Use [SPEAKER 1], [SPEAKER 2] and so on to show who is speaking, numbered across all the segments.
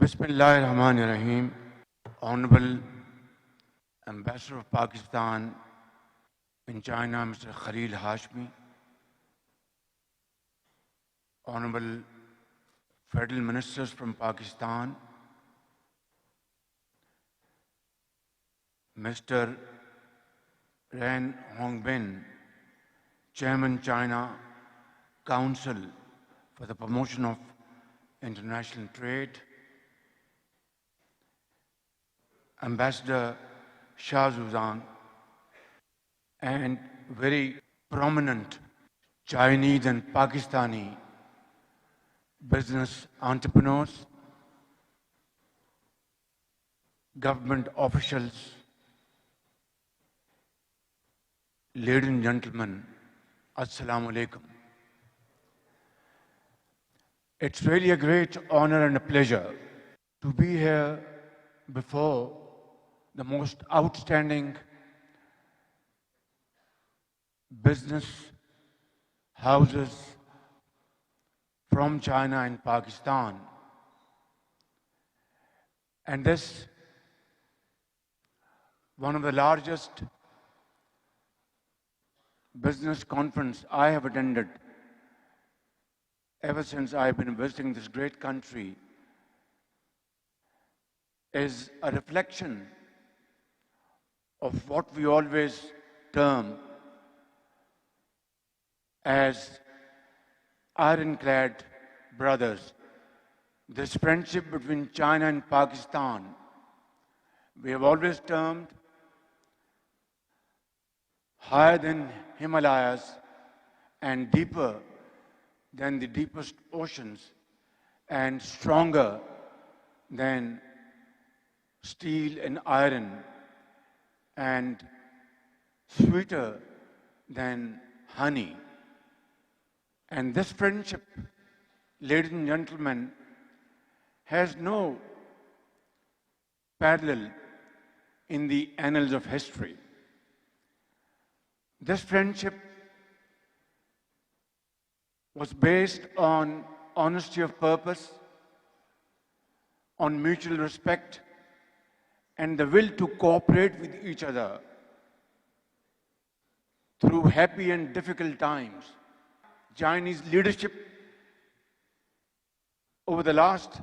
[SPEAKER 1] Bismillahirrahmanirrahim. Honorable Ambassador of Pakistan in China, Mr. Khalil Hashmi. Honorable Federal Ministers from Pakistan, Mr. Ren Hongbin, Chairman China Council for the Promotion of International Trade, Ambassador Shehbaz, and very prominent Chinese and Pakistani business entrepreneurs, government officials, ladies and gentlemen, Assalamu alaikum. It's really a great honor and a pleasure to be here before the most outstanding business houses from China and Pakistan. And this, one of the largest business conference I have attended ever since I've been visiting this great country, is a reflection of what we always term as ironclad brothers. This friendship between China and Pakistan, we have always termed higher than Himalayas and deeper than the deepest oceans and stronger than steel and iron and sweeter than honey. And this friendship, ladies and gentlemen, has no parallel in the annals of history. This friendship was based on honesty of purpose, on mutual respect, and the will to cooperate with each other through happy and difficult times. Chinese leadership over the last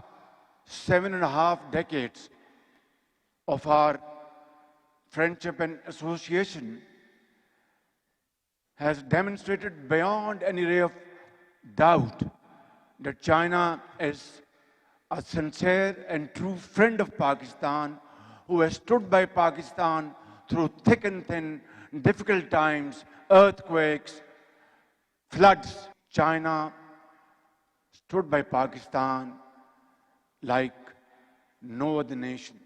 [SPEAKER 1] 7.5 decades of our friendship and association has demonstrated beyond any ray of doubt that China is a sincere and true friend of Pakistan who has stood by Pakistan through thick and thin, difficult times, earthquakes, floods. China stood by Pakistan like no other nation.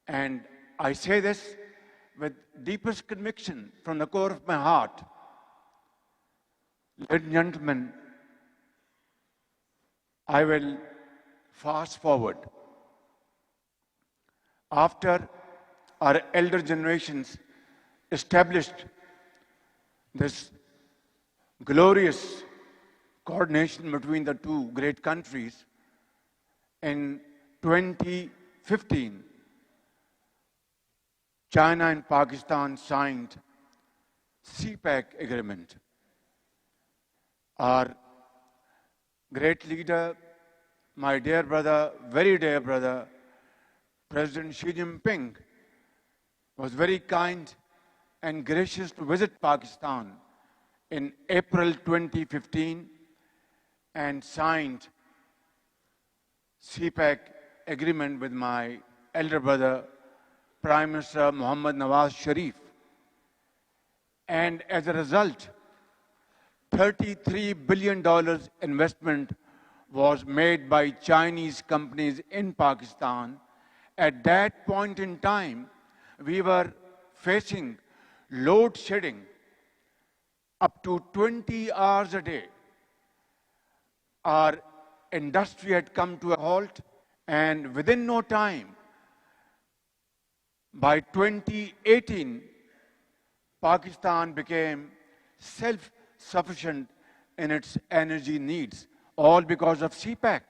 [SPEAKER 1] And I say this with deepest conviction from the core of my heart. Ladies and gentlemen, I will fast forward. After our elder generations established this glorious coordination between the two great countries, in 2015, China and Pakistan signed CPEC agreement. Our great leader, my dear brother, very dear brother, President Xi Jinping, was very kind and gracious to visit Pakistan in April 2015 and signed CPEC agreement with my elder brother, Prime Minister Mohammad Nawaz Sharif. And as a result, $33 billion investment was made by Chinese companies in Pakistan. At that point in time, we were facing load shedding up to 20 hours a day. Our industry had come to a halt, and within no time, by 2018, Pakistan became self-sufficient in its energy needs, all because of CPEC,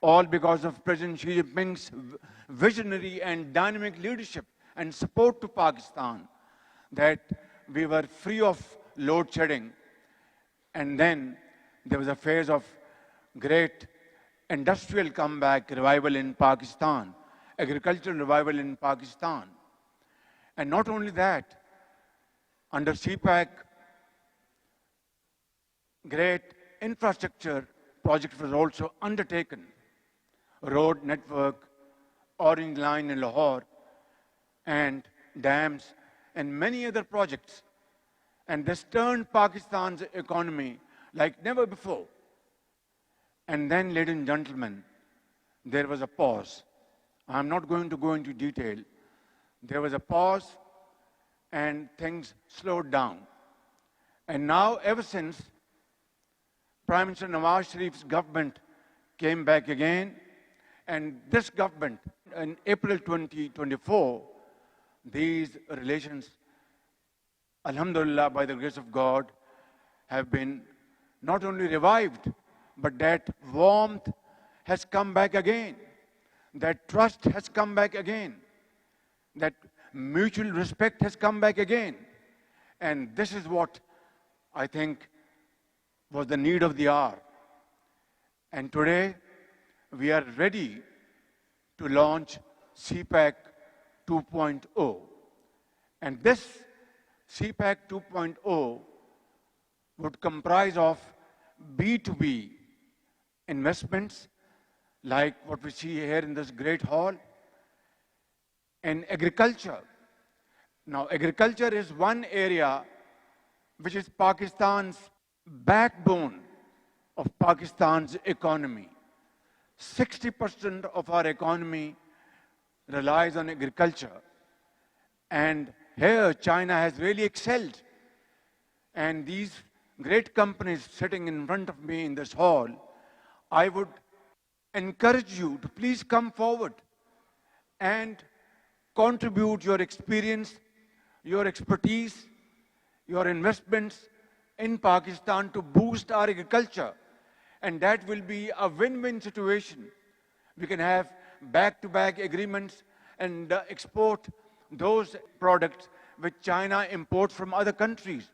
[SPEAKER 1] all because of President Xi Jinping's visionary and dynamic leadership and support to Pakistan, that we were free of load shedding. And then there was a phase of great industrial comeback, revival in Pakistan, agricultural revival in Pakistan. And not only that, under CPEC, great infrastructure project was also undertaken. Road network, Orange Line in Lahore, and dams, and many other projects. And this turned Pakistan's economy like never before. And then, ladies and gentlemen, there was a pause. I'm not going to go into detail. There was a pause and things slowed down. And now, ever since Prime Minister Nawaz Sharif's government came back again, and this government, in April 2024, these relations, alhamdulillah, by the grace of God, have been not only revived, but that warmth has come back again. That trust has come back again. That mutual respect has come back again. And this is what I think was the need of the hour. And today, we are ready to launch CPEC 2.0. And this CPEC 2.0 would comprise of B2B investments, like what we see here in this great hall, and agriculture. Now, agriculture is one area which is Pakistan's backbone of Pakistan's economy. 60% of our economy relies on agriculture. And here, China has really excelled. And these great companies sitting in front of me in this hall, I would encourage you to please come forward and contribute your experience, your expertise, your investments in Pakistan to boost our agriculture. And that will be a win-win situation. We can have back-to-back agreements and export those products which China imports from other countries,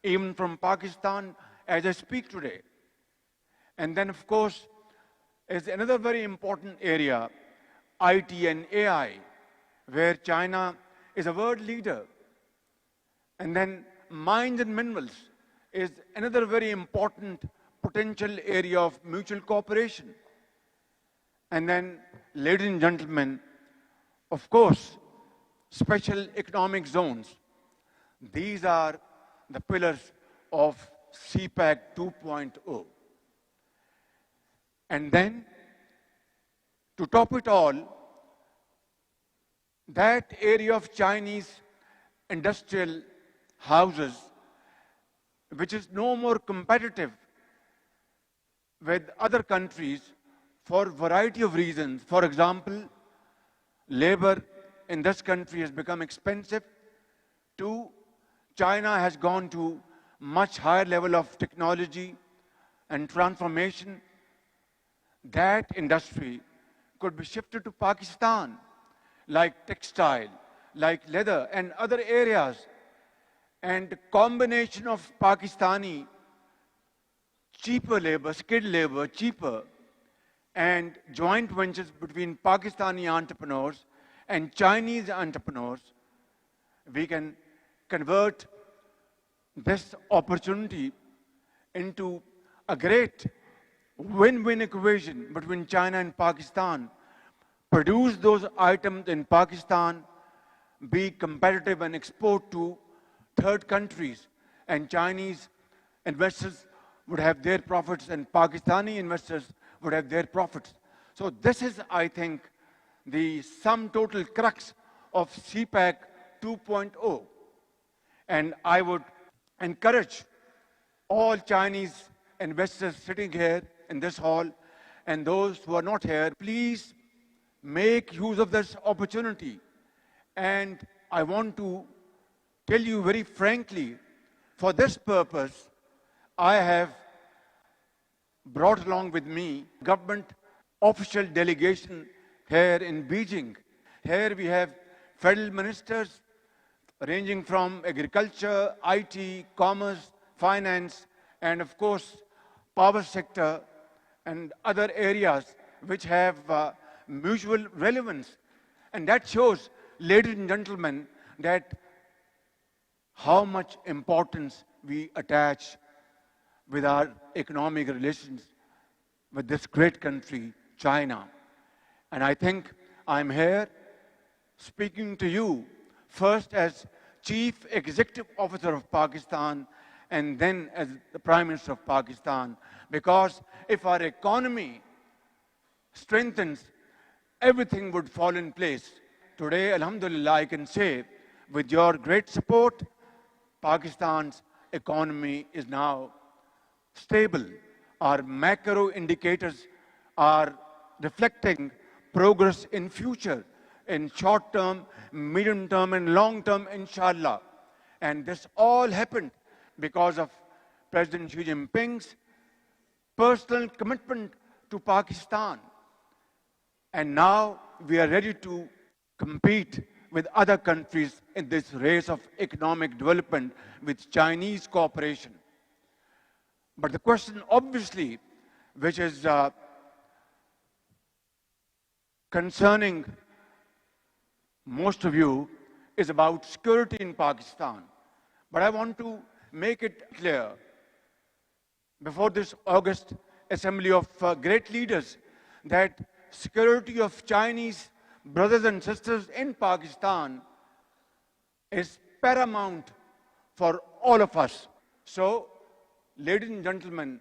[SPEAKER 1] even from Pakistan as I speak today. And then, of course, is another very important area, IT and AI, where China is a world leader. And then mines and minerals is another very important potential area of mutual cooperation. And then, ladies and gentlemen, of course, special economic zones. These are the pillars of CPEC 2.0. And then, to top it all, that area of Chinese industrial houses, which is no more competitive with other countries for a variety of reasons. For example, labor in this country has become expensive. Two, China has gone to much higher level of technology and transformation. That industry could be shifted to Pakistan, like textile, like leather and other areas. And the combination of Pakistani cheaper labor, skilled labor, cheaper, and joint ventures between Pakistani entrepreneurs and Chinese entrepreneurs, we can convert this opportunity into a great win-win equation between China and Pakistan. Produce those items in Pakistan, be competitive and export to third countries, and Chinese investors would have their profits and Pakistani investors would have their profits. So this is, I think, the sum total crux of CPEC 2.0. And I would encourage all Chinese investors sitting here in this hall and those who are not here, please make use of this opportunity. And I want to tell you very frankly, for this purpose, I have brought along with me government official delegation here in Beijing. Here we have federal ministers ranging from agriculture, IT, commerce, finance, and of course, power sector and other areas which have mutual relevance. And that shows, ladies and gentlemen, that how much importance we attach with our economic relations with this great country, China. And I think I'm here speaking to you first as Chief Executive Officer of Pakistan and then as the Prime Minister of Pakistan, because if our economy strengthens, everything would fall in place. Today, Alhamdulillah, I can say, with your great support, Pakistan's economy is now stable. Our macro indicators are reflecting progress in future, in short term, medium term, and long term, inshallah. And this all happened because of President Xi Jinping's personal commitment to Pakistan. And now we are ready to compete with other countries in this race of economic development with Chinese cooperation. But the question, obviously, which is concerning most of you, is about security in Pakistan. But I want to make it clear before this August assembly of great leaders that security of Chinese brothers and sisters in Pakistan is paramount for all of us. So, ladies and gentlemen,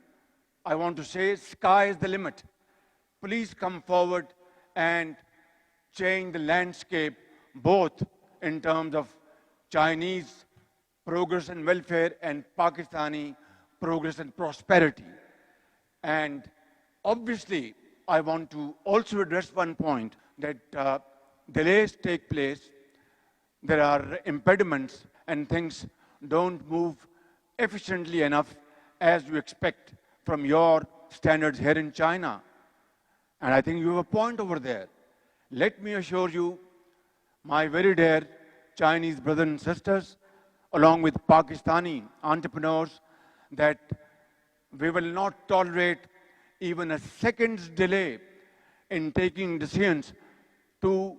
[SPEAKER 1] I want to say sky is the limit. Please come forward and change the landscape both in terms of Chinese progress and welfare and Pakistani progress and prosperity. And obviously, I want to also address one point that delays take place, there are impediments, and things don't move efficiently enough as you expect from your standards here in China. And I think you have a point over there. Let me assure you, my very dear Chinese brothers and sisters, along with Pakistani entrepreneurs, that we will not tolerate even a second's delay in taking decisions to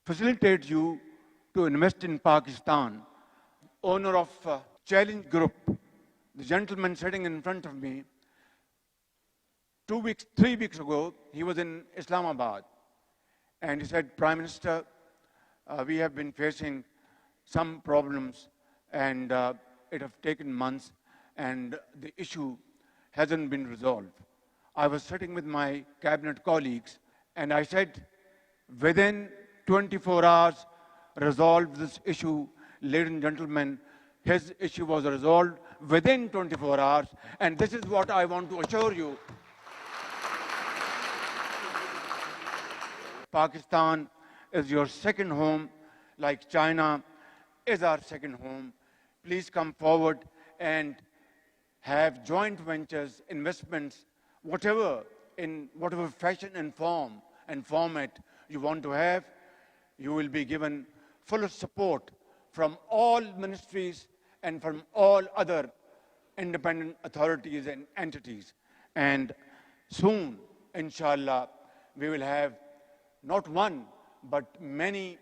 [SPEAKER 1] facilitate you to invest in Pakistan. Owner of Challenge Group, the gentleman sitting in front of me, 3 weeks ago, he was in Islamabad. And he said, Prime Minister, we have been facing some problems and it has taken months and the issue hasn't been resolved. I was sitting with my cabinet colleagues and I said, within 24 hours, resolve this issue. Ladies and gentlemen, his issue was resolved within 24 hours. And this is what I want to assure you. Pakistan is your second home, like China is our second home. Please come forward and have joint ventures, investments, whatever, in whatever fashion and form and format you want to have. You will be given full support from all ministries and from all other independent authorities and entities. And soon, inshallah, we will have not one, but many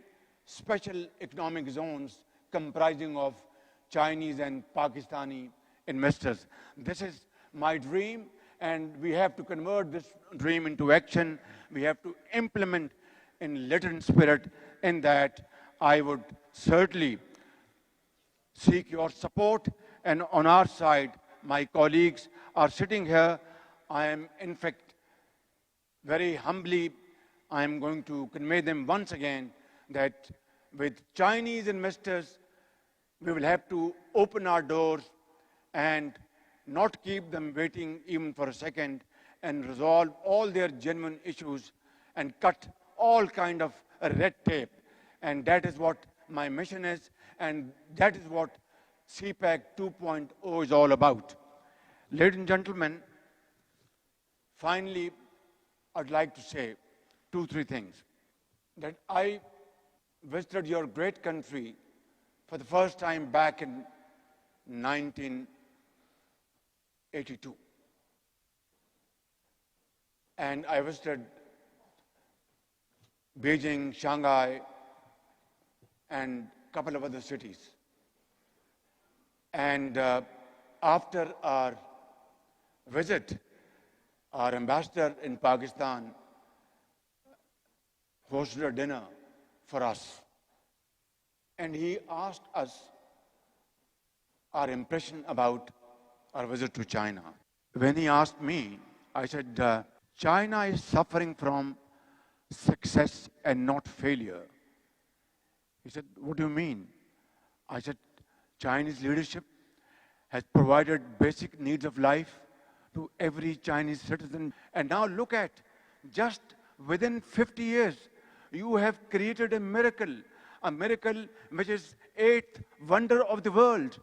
[SPEAKER 1] special economic zones comprising of Chinese and Pakistani investors. This is my dream, and we have to convert this dream into action. We have to implement in letter and spirit. In that, I would certainly seek your support. And on our side, my colleagues are sitting here. I am, in fact, very humbly, I am going to convey them once again that with Chinese investors, we will have to open our doors and not keep them waiting even for a second and resolve all their genuine issues and cut all kind of red tape. And that is what my mission is, and that is what CPEC 2.0 is all about. Ladies and gentlemen, finally, I'd like to say 2-3 things. That I visited your great country for the first time back in 1982. And I visited Beijing, Shanghai, and a couple of other cities. And after our visit, our ambassador in Pakistan hosted a dinner for us. And he asked us our impression about our visit to China. When he asked me, I said, China is suffering from success and not failure. He said, what do you mean? I said, Chinese leadership has provided basic needs of life to every Chinese citizen. And now look at, just within 50 years, you have created a miracle which is 8th wonder of the world.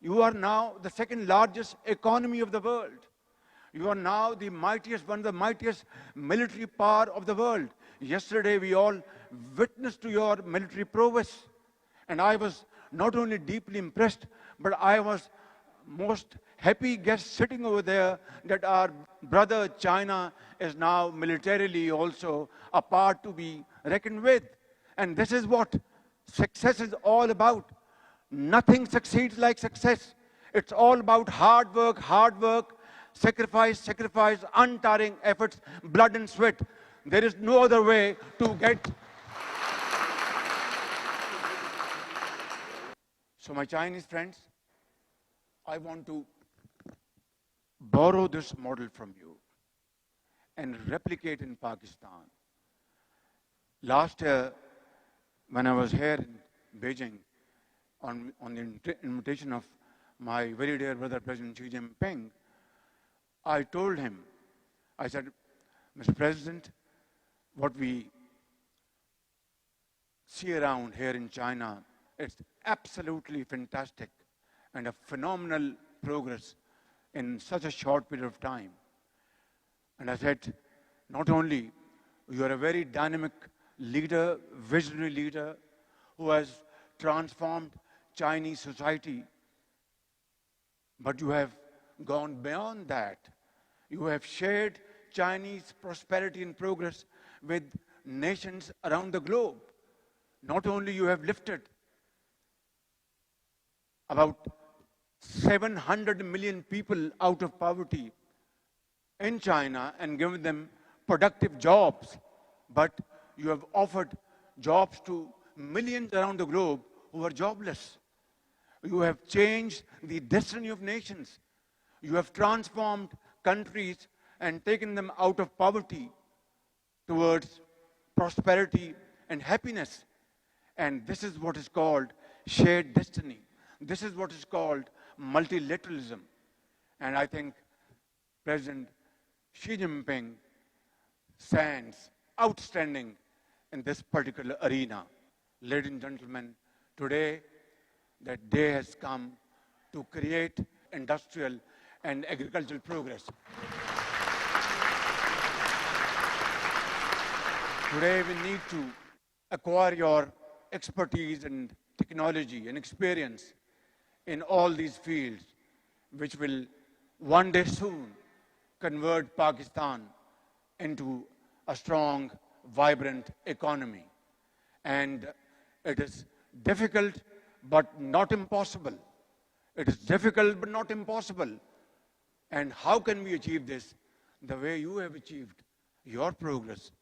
[SPEAKER 1] You are now the second largest economy of the world. You are now the mightiest, one of the mightiest military power of the world. Yesterday, we all witnessed to your military prowess. And I was not only deeply impressed, but I was most happy guest sitting over there that our brother China is now militarily also a part to be reckoned with. And this is what success is all about. Nothing succeeds like success. It's all about hard work, sacrifice, untiring efforts, blood and sweat. There is no other way to get. So my Chinese friends, I want to borrow this model from you and replicate in Pakistan. Last year, when I was here in Beijing, on the invitation of my very dear brother, President Xi Jinping, I told him, I said, Mr. President, what we see around here in China, it's absolutely fantastic and a phenomenal progress in such a short period of time. And I said, not only you are a very dynamic leader, visionary leader, who has transformed Chinese society, but you have gone beyond that. You have shared Chinese prosperity and progress with nations around the globe. Not only you have lifted about 700 million people out of poverty in China and given them productive jobs, but you have offered jobs to millions around the globe who are jobless. You have changed the destiny of nations. You have transformed countries and taken them out of poverty towards prosperity and happiness. And this is what is called shared destiny. This is what is called multilateralism. And I think President Xi Jinping stands outstanding in this particular arena. Ladies and gentlemen, today that day has come to create industrial and agricultural progress. Today we need to acquire your expertise and technology and experience in all these fields, which will one day soon convert Pakistan into a strong, vibrant economy. And it is difficult, but not impossible. It is difficult, but not impossible. And how can we achieve this? The way you have achieved your progress,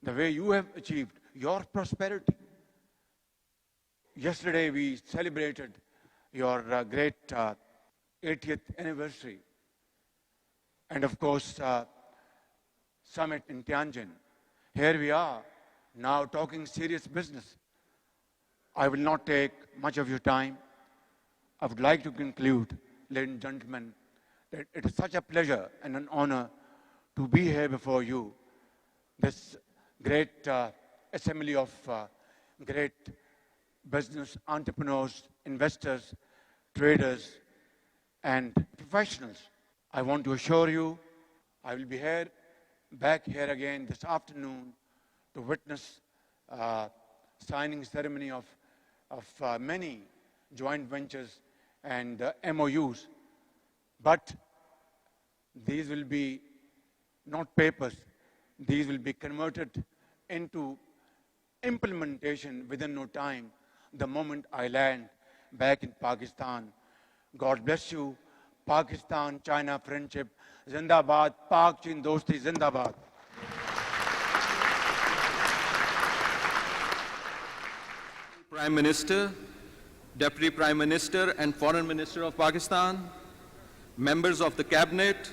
[SPEAKER 1] the way you have achieved your prosperity. Yesterday, we celebrated your great 80th anniversary. And of course, summit in Tianjin. Here we are, now talking serious business. I will not take much of your time. I would like to conclude, ladies and gentlemen, that it is such a pleasure and an honor to be here before you, this great assembly of great business entrepreneurs, investors, traders, and professionals. I want to assure you, I will be here back here again this afternoon to witness signing ceremony of many joint ventures and MOUs. But these will be not papers. These will be converted into implementation within no time, the moment I land back in Pakistan. God bless you. Pakistan-China friendship, Zindabad. Pak-Chin Dosti, Zindabad.
[SPEAKER 2] Prime Minister, Deputy Prime Minister and Foreign Minister of Pakistan, members of the Cabinet,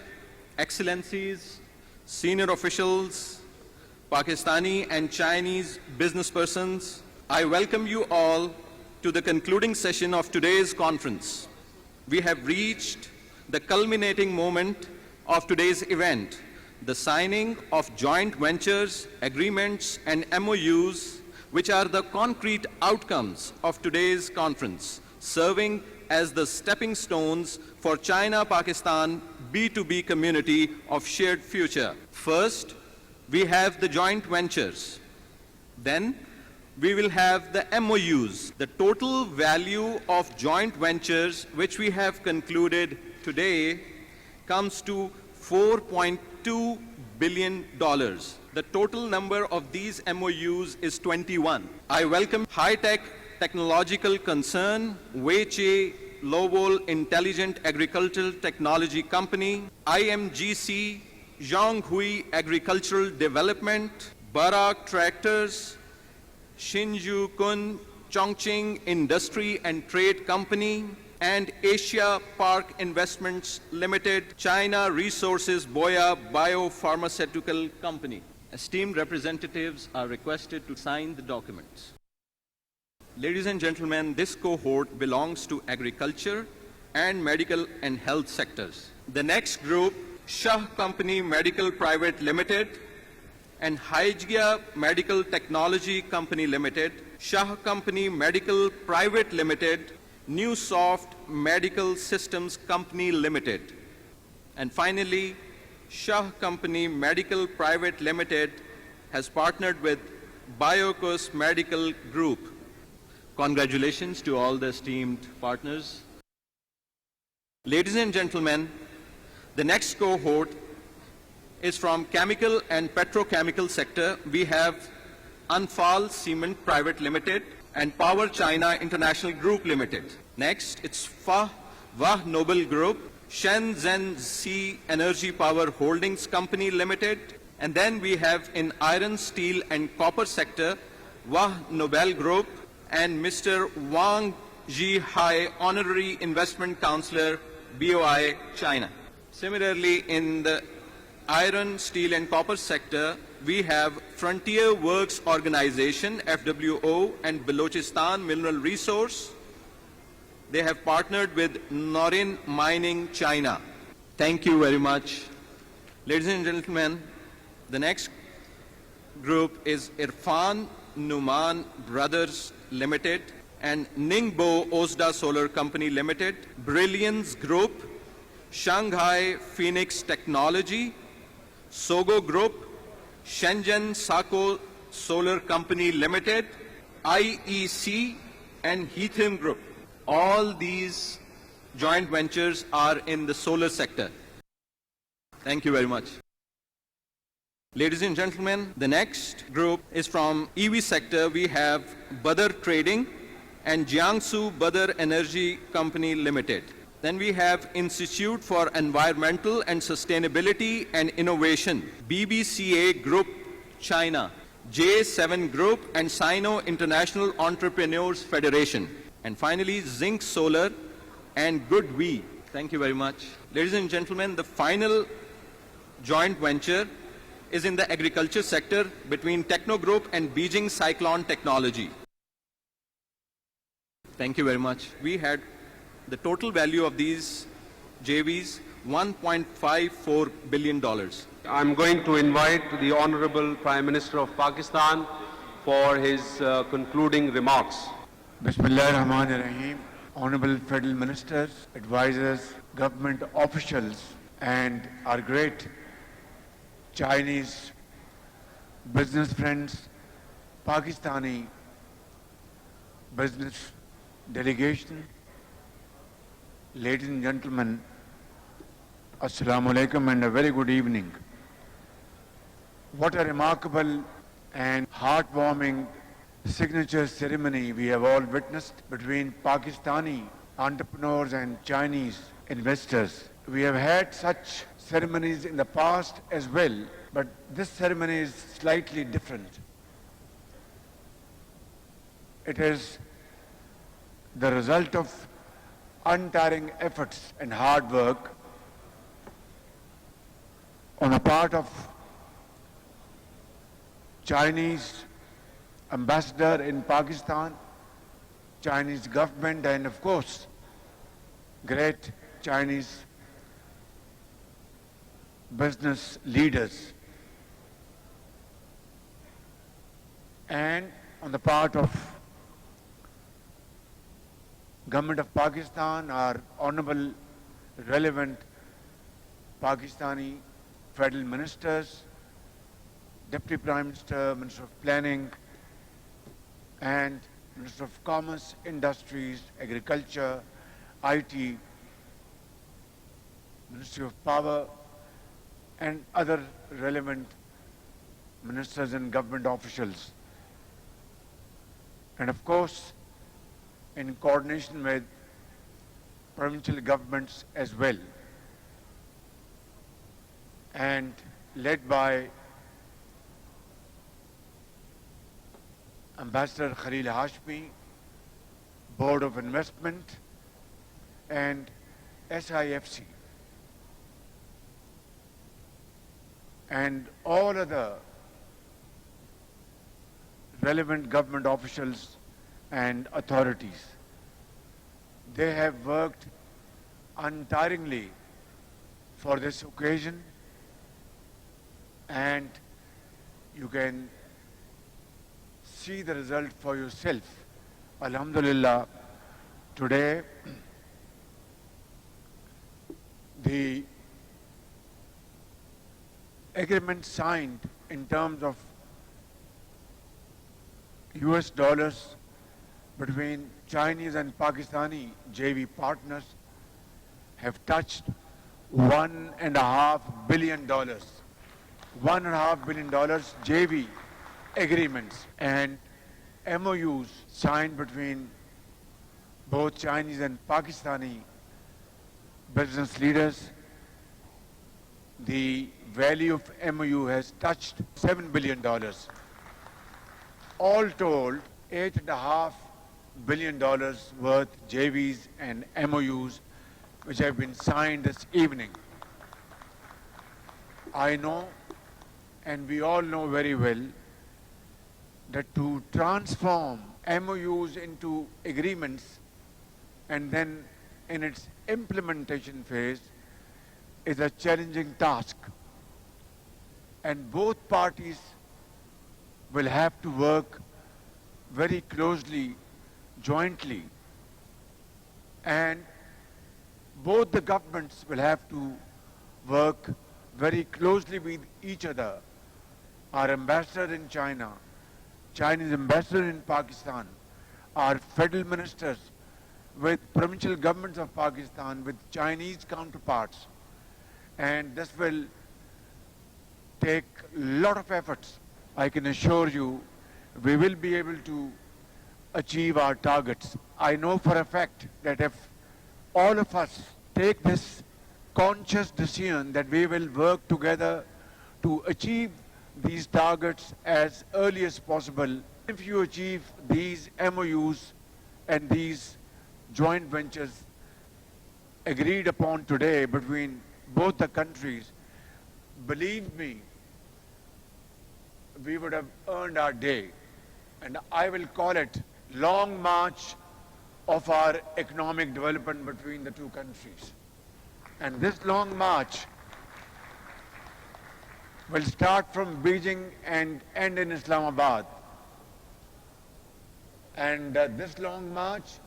[SPEAKER 2] Excellencies, senior officials, Pakistani and Chinese business persons, I welcome you all to the concluding session of today's conference. We have reached the culminating moment of today's event, the signing of joint ventures, agreements and MOUs, which are the concrete outcomes of today's conference, serving as the stepping stones for China-Pakistan B2B community of shared future. First, we have the joint ventures. Then, we will have the MOUs. The total value of joint ventures which we have concluded today comes to $4.2 billion. The total number of these MOUs is 21. I welcome high-tech technological concern, Weiche Lowell Intelligent Agricultural Technology Company, IMGC, Zhonghui Agricultural Development, Barak Tractors, Shinju Kun Chongqing Industry and Trade Company, and Asia Park Investments Limited, China Resources Boya Biopharmaceutical Company. Esteemed representatives are requested to sign the documents. Ladies and gentlemen, this cohort belongs to agriculture and medical and health sectors. The next group, Shah Company Medical Private Limited and Hygia Medical Technology Company Limited, Shah Company Medical Private Limited, Newsoft Medical Systems Company Limited, and finally, Shah Company Medical Private Limited has partnered with Biocos Medical Group. Congratulations to all the esteemed partners. Ladies and gentlemen, the next cohort is from chemical and petrochemical sector. We have Anfal Cement Private Limited and Power China International Group Limited. Next, it's Wah Noble Group, Shenzhen Sea Energy Power Holdings Company Limited, and then we have in iron, steel and copper sector, Wah Nobel Group and Mr. Wang Zhihai, Honorary Investment Counselor, BOI, China. Similarly, in the iron, steel and copper sector, we have Frontier Works Organization, FWO, and Balochistan Mineral Resource. They have partnered with Norin Mining, China. Thank you very much. Ladies and gentlemen, the next group is Irfan Numan Brothers Limited and Ningbo Osda Solar Company Limited, Brilliance Group, Shanghai Phoenix Technology, Sogo Group, Shenzhen Sako Solar Company Limited, IEC, and Heatham Group. All these joint ventures are in the solar sector. Thank you very much. Ladies and gentlemen, the next group is from EV sector. We have Badar Trading and Jiangsu Badar Energy Company Limited. Then we have Institute for Environmental and Sustainability and Innovation, BBCA Group, China, J7 Group and Sino International Entrepreneurs Federation. And finally, Zinc Solar and GoodWe. Thank you very much. Ladies and gentlemen, the final joint venture is in the agriculture sector between Techno Group and Beijing Cyclone Technology. Thank you very much. We had the total value of these JVs, $1.54 billion.
[SPEAKER 3] I'm going to invite the Honorable Prime Minister of Pakistan for his concluding remarks.
[SPEAKER 1] Bismillah ar-Rahman ar-Rahim. Honorable Federal Ministers, advisors, government officials, and our great Chinese business friends, Pakistani business delegation, ladies and gentlemen, Assalamu alaikum and a very good evening. What a remarkable and heartwarming signature ceremony we have all witnessed between Pakistani entrepreneurs and Chinese investors. We have had such ceremonies in the past as well, but this ceremony is slightly different. It is the result of untiring efforts and hard work on the part of Chinese ambassador in Pakistan, Chinese government, and of course, great Chinese business leaders. And on the part of Government of Pakistan, our honorable, relevant Pakistani federal ministers, Deputy Prime Minister, Minister of Planning, and Minister of Commerce, Industries, Agriculture, IT, Ministry of Power, and other relevant ministers and government officials. And of course, in coordination with provincial governments as well, and led by Ambassador Khalil Hashmi, Board of Investment, and SIFC, and all other relevant government officials and authorities. They have worked untiringly for this occasion, and you can see the result for yourself. Alhamdulillah, today the agreement signed in terms of US dollars between Chinese and Pakistani JV partners have touched $1.5 billion. $1.5 billion JV agreements and MOUs signed between both Chinese and Pakistani business leaders. The value of MOU has touched $7 billion. All told, $8.5 billion worth JVs and MOUs which have been signed this evening. I know, and we all know very well, that to transform MOUs into agreements and then in its implementation phase is a challenging task. And both parties will have to work very closely, jointly. And both the governments will have to work very closely with each other. Our ambassador in China, Chinese ambassador in Pakistan, our federal ministers with provincial governments of Pakistan, with Chinese counterparts. And this will take a lot of efforts. I can assure you, we will be able to achieve our targets. I know for a fact that if all of us take this conscious decision that we will work together to achieve these targets as early as possible, if you achieve these MOUs and these joint ventures agreed upon today between both the countries, believe me, we would have earned our day. And I will call it long march of our economic development between the two countries. And this long march will start from Beijing and end in Islamabad. And this long march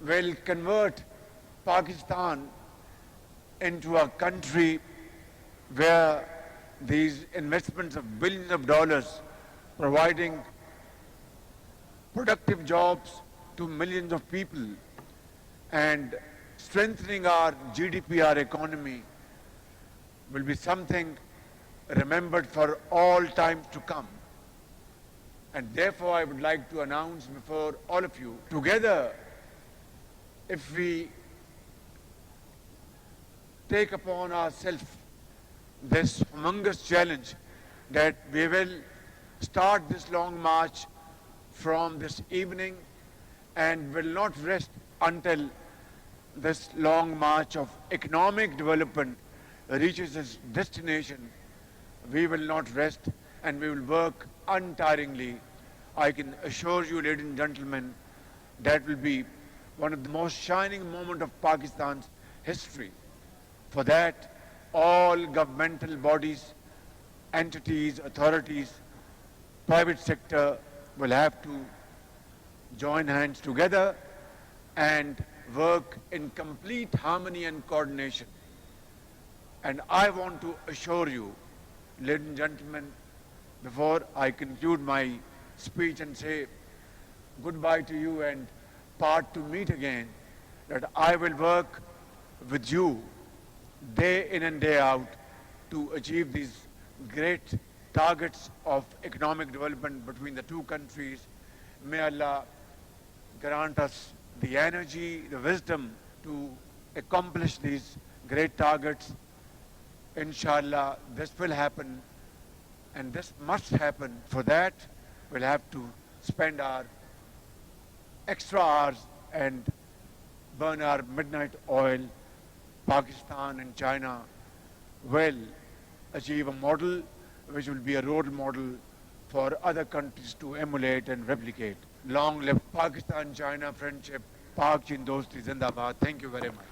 [SPEAKER 1] will convert Pakistan into a country where these investments of billions of dollars, providing productive jobs to millions of people and strengthening our GDP, our economy, will be something remembered for all time to come. And therefore, I would like to announce before all of you, together, if we take upon ourselves this humongous challenge that we will start this long march from this evening and will not rest until this long march of economic development reaches its destination. We will not rest and we will work untiringly. I can assure you, ladies and gentlemen, that will be one of the most shining moments of Pakistan's history. For that, all governmental bodies, entities, authorities, private sector will have to join hands together and work in complete harmony and coordination. And I want to assure you, ladies and gentlemen, before I conclude my speech and say goodbye to you and part to meet again, that I will work with you day in and day out to achieve these great targets of economic development between the two countries. May Allah grant us the energy, the wisdom to accomplish these great targets. Inshallah, this will happen and this must happen. For that, we'll have to spend our extra hours and burn our midnight oil. Pakistan and China will achieve a model which will be a role model for other countries to emulate and replicate. Long live Pakistan-China friendship. Pak Chin Dosti Zindabad. Thank you very much.